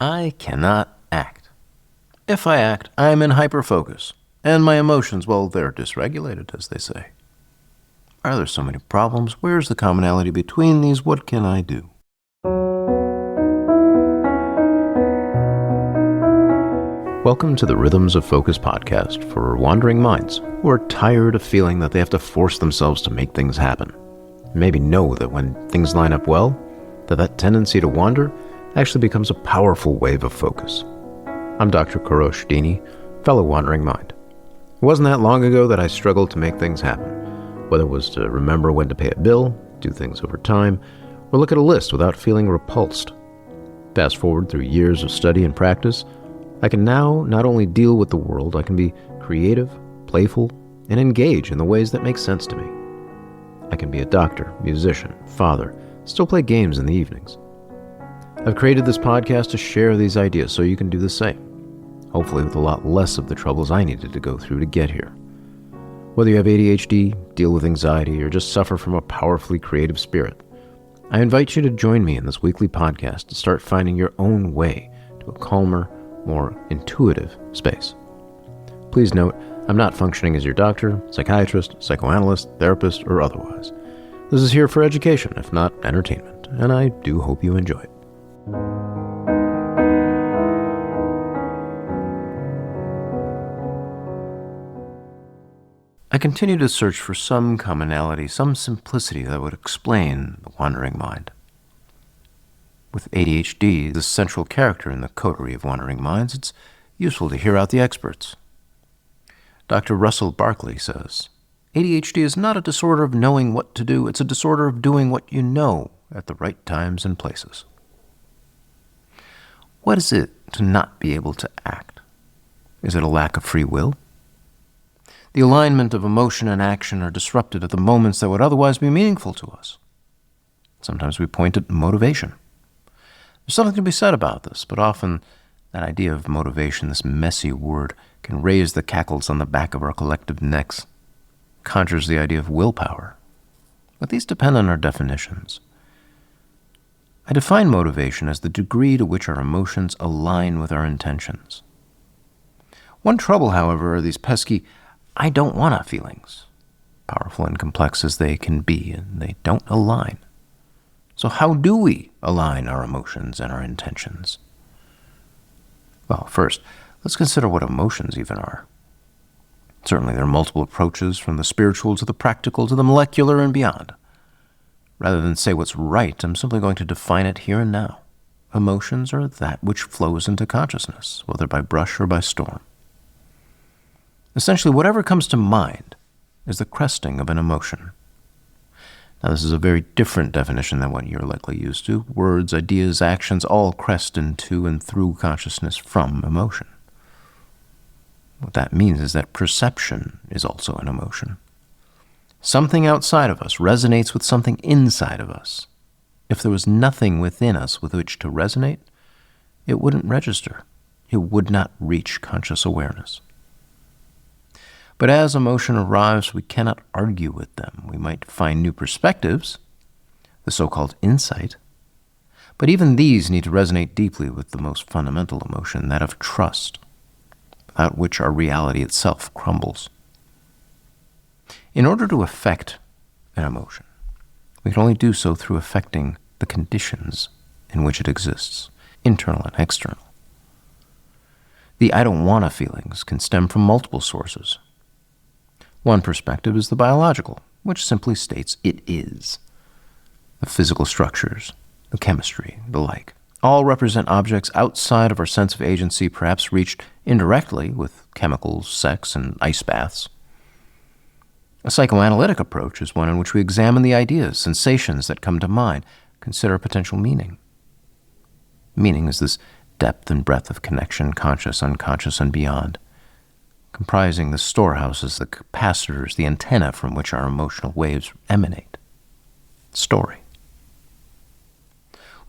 I cannot act. If I act, I'm in hyperfocus, and my emotions, well, they're dysregulated, as they say. Are there so many problems? Where's the commonality between these? What can I do? Welcome to the Rhythms of Focus podcast for wandering minds who are tired of feeling that they have to force themselves to make things happen. Maybe know that when things line up well, that tendency to wander actually becomes a powerful wave of focus. I'm Dr. Kourosh Dini, fellow wandering mind. It wasn't that long ago that I struggled to make things happen, whether it was to remember when to pay a bill, do things over time, or look at a list without feeling repulsed. Fast forward through years of study and practice, I can now not only deal with the world, I can be creative, playful, and engage in the ways that make sense to me. I can be a doctor, musician, father, still play games in the evenings. I've created this podcast to share these ideas so you can do the same, hopefully with a lot less of the troubles I needed to go through to get here. Whether you have ADHD, deal with anxiety, or just suffer from a powerfully creative spirit, I invite you to join me in this weekly podcast to start finding your own way to a calmer, more intuitive space. Please note, I'm not functioning as your doctor, psychiatrist, psychoanalyst, therapist, or otherwise. This is here for education, if not entertainment, and I do hope you enjoy it. I continue to search for some commonality, some simplicity that would explain the wandering mind. With ADHD, the central character in the coterie of wandering minds, it's useful to hear out the experts. Dr. Russell Barkley says, ADHD is not a disorder of knowing what to do, it's a disorder of doing what you know at the right times and places. What is it to not be able to act? Is it a lack of free will? The alignment of emotion and action are disrupted at the moments that would otherwise be meaningful to us. Sometimes we point at motivation. There's something to be said about this, but often that idea of motivation, this messy word, can raise the cackles on the back of our collective necks, conjures the idea of willpower. But these depend on our definitions. I define motivation as the degree to which our emotions align with our intentions. One trouble, however, are these pesky I don't wanna feelings, powerful and complex as they can be, and they don't align. So how do we align our emotions and our intentions? Well, first, let's consider what emotions even are. Certainly there are multiple approaches, from the spiritual to the practical to the molecular and beyond. Rather than say what's right, I'm simply going to define it here and now. Emotions are that which flows into consciousness, whether by brush or by storm. Essentially, whatever comes to mind is the cresting of an emotion. Now, this is a very different definition than what you're likely used to. Words, ideas, actions all crest into and through consciousness from emotion. What that means is that perception is also an emotion. Something outside of us resonates with something inside of us. If there was nothing within us with which to resonate, it wouldn't register. It would not reach conscious awareness. But as emotion arrives, we cannot argue with them. We might find new perspectives, the so-called insight, but even these need to resonate deeply with the most fundamental emotion, that of trust, without which our reality itself crumbles. In order to affect an emotion, we can only do so through affecting the conditions in which it exists, internal and external. The I don't wanna feelings can stem from multiple sources. One perspective is the biological, which simply states it is. The physical structures, the chemistry, the like, all represent objects outside of our sense of agency, perhaps reached indirectly with chemicals, sex, and ice baths. A psychoanalytic approach is one in which we examine the ideas, sensations that come to mind, consider potential meaning. Meaning is this depth and breadth of connection, conscious, unconscious, and beyond, comprising the storehouses, the capacitors, the antenna from which our emotional waves emanate. Story.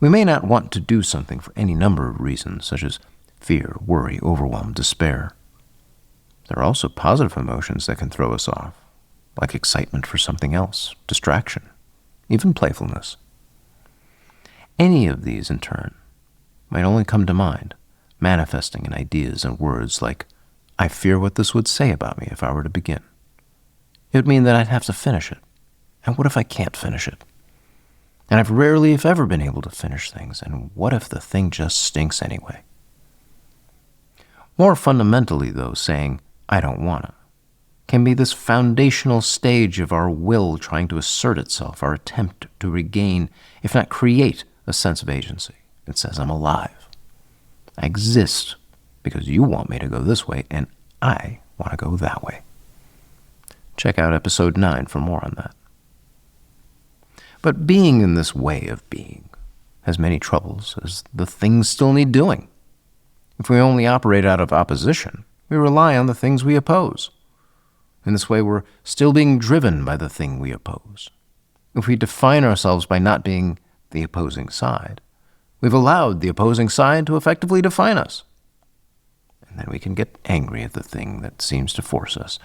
We may not want to do something for any number of reasons, such as fear, worry, overwhelm, despair. There are also positive emotions that can throw us off, like excitement for something else, distraction, even playfulness. Any of these, in turn, might only come to mind, manifesting in ideas and words like, I fear what this would say about me if I were to begin. It would mean that I'd have to finish it. And what if I can't finish it? And I've rarely, if ever, been able to finish things, and what if the thing just stinks anyway? More fundamentally, though, saying, I don't wanna, can be this foundational stage of our will trying to assert itself, our attempt to regain, if not create, a sense of agency. It says, I'm alive. I exist because you want me to go this way, and I want to go that way. Check out episode 9 for more on that. But being in this way of being has many troubles, as the things still need doing. If we only operate out of opposition, we rely on the things we oppose. In this way, we're still being driven by the thing we oppose. If we define ourselves by not being the opposing side, we've allowed the opposing side to effectively define us. And then we can get angry at the thing that seems to force us,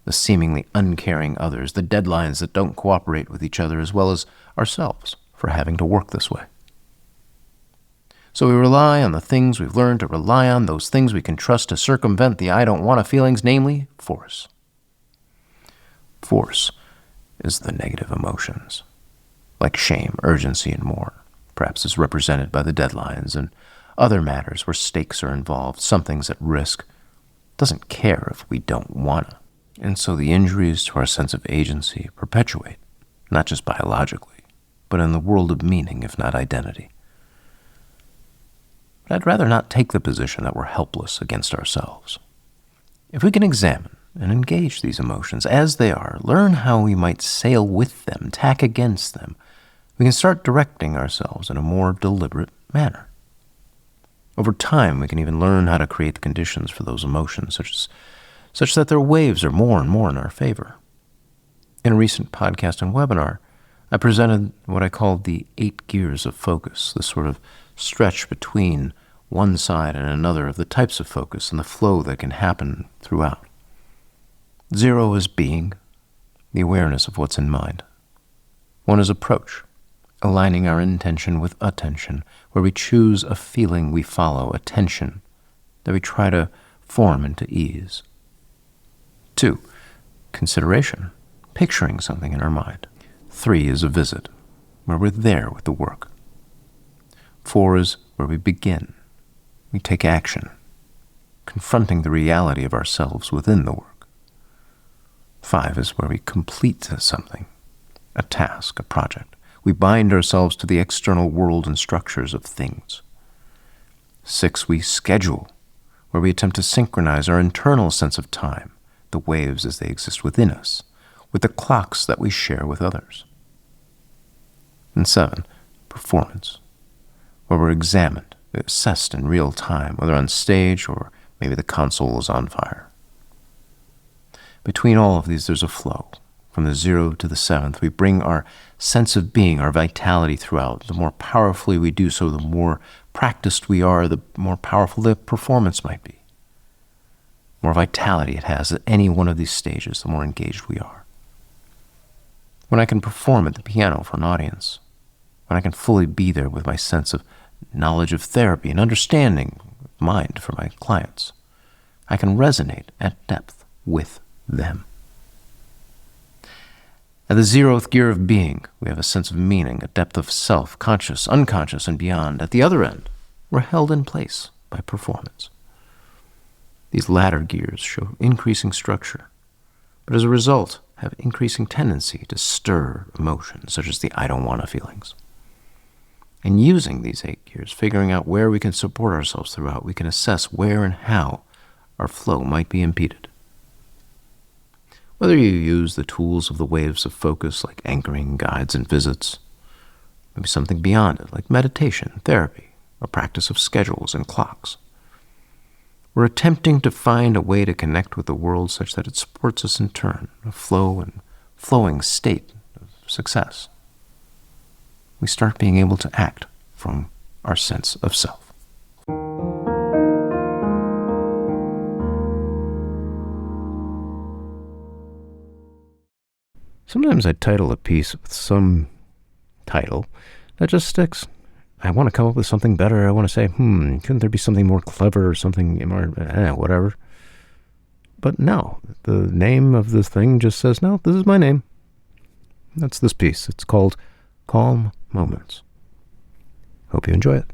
the seemingly uncaring others, the deadlines that don't cooperate with each other as well as ourselves for having to work this way. So we rely on the things we've learned to rely on, those things we can trust to circumvent the I don't wanna feelings, namely force. Force is the negative emotions, like shame, urgency, and more, perhaps is represented by the deadlines and other matters where stakes are involved, something's at risk, doesn't care if we don't wanna. And so the injuries to our sense of agency perpetuate, not just biologically, but in the world of meaning, if not identity. But I'd rather not take the position that we're helpless against ourselves. If we can examine and engage these emotions as they are, learn how we might sail with them, tack against them, we can start directing ourselves in a more deliberate manner. Over time, we can even learn how to create the conditions for those emotions, such that their waves are more and more in our favor. In a recent podcast and webinar, I presented what I called the 8 gears of focus, this sort of stretch between one side and another of the types of focus and the flow that can happen throughout. 0 is being, the awareness of what's in mind. 1 is approach, aligning our intention with attention, where we choose a feeling we follow, attention, that we try to form into ease. 2, consideration, picturing something in our mind. 3 is a visit, where we're there with the work. 4 is where we begin. We take action, confronting the reality of ourselves within the work. 5 is where we complete something, a task, a project. We bind ourselves to the external world and structures of things. 6, we schedule, where we attempt to synchronize our internal sense of time, the waves as they exist within us, with the clocks that we share with others. And 7, performance, where we're examined, assessed in real time, whether on stage or maybe the console is on fire. Between all of these, there's a flow. From the 0 to the 7th, we bring our sense of being, our vitality throughout. The more powerfully we do so, the more practiced we are, the more powerful the performance might be. The more vitality it has at any one of these stages, the more engaged we are. When I can perform at the piano for an audience, when I can fully be there with my sense of knowledge of therapy and understanding of mind for my clients, I can resonate at depth with them. At the 0th gear of being, we have a sense of meaning, a depth of self, conscious, unconscious, and beyond. At the other end, we're held in place by performance. These latter gears show increasing structure, but as a result, have increasing tendency to stir emotions, such as the I don't wanna feelings. And using these 8 gears, figuring out where we can support ourselves throughout, we can assess where and how our flow might be impeded. Whether you use the tools of the waves of focus, like anchoring, guides, and visits, maybe something beyond it, like meditation, therapy, or practice of schedules and clocks, we're attempting to find a way to connect with the world such that it supports us in turn, a flow and flowing state of success. We start being able to act from our sense of self. Sometimes I title a piece with some title that just sticks. I want to come up with something better. I want to say, couldn't there be something more clever or something more, whatever. But no, the name of this thing just says, no, this is my name. That's this piece. It's called Calm Moments. Hope you enjoy it.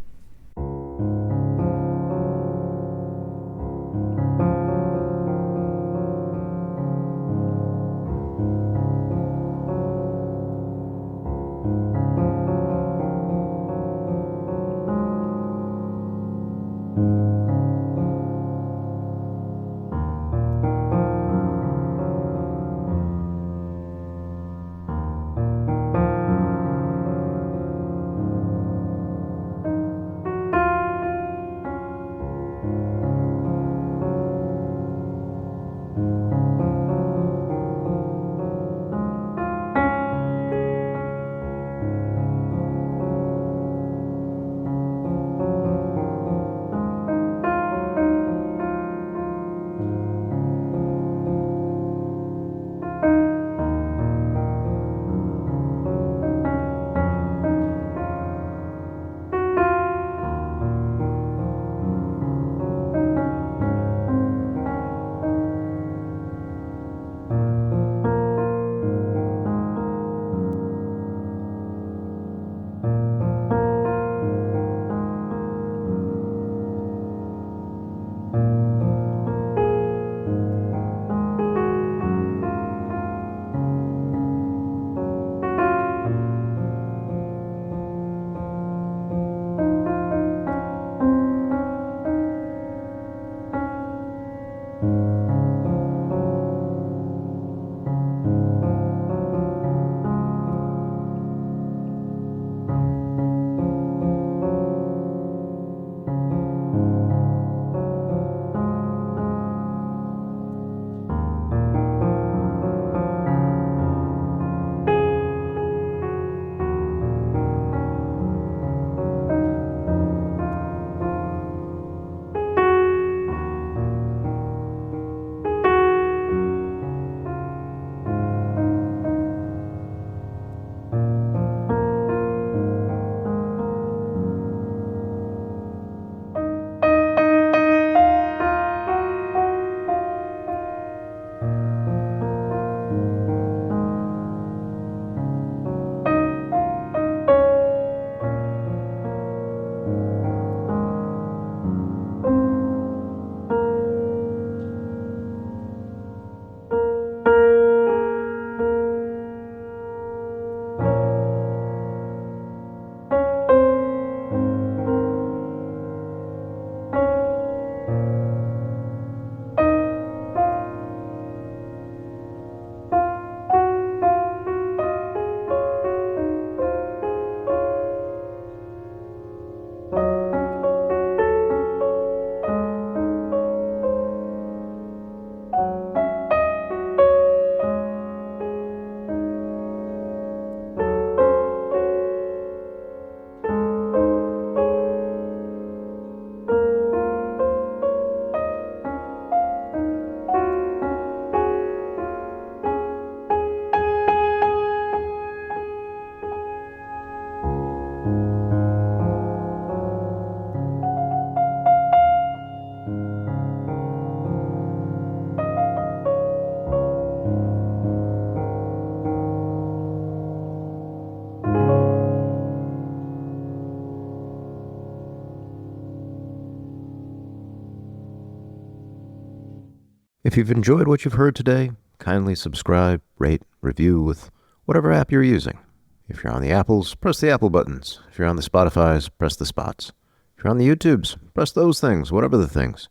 If you've enjoyed what you've heard today, kindly subscribe, rate, review with whatever app you're using. If you're on the Apples, press the Apple buttons. If you're on the Spotifys, press the spots. If you're on the YouTubes, press those things, whatever the things.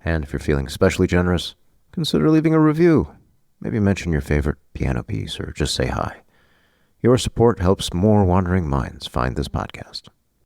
And if you're feeling especially generous, consider leaving a review. Maybe mention your favorite piano piece or just say hi. Your support helps more wandering minds find this podcast.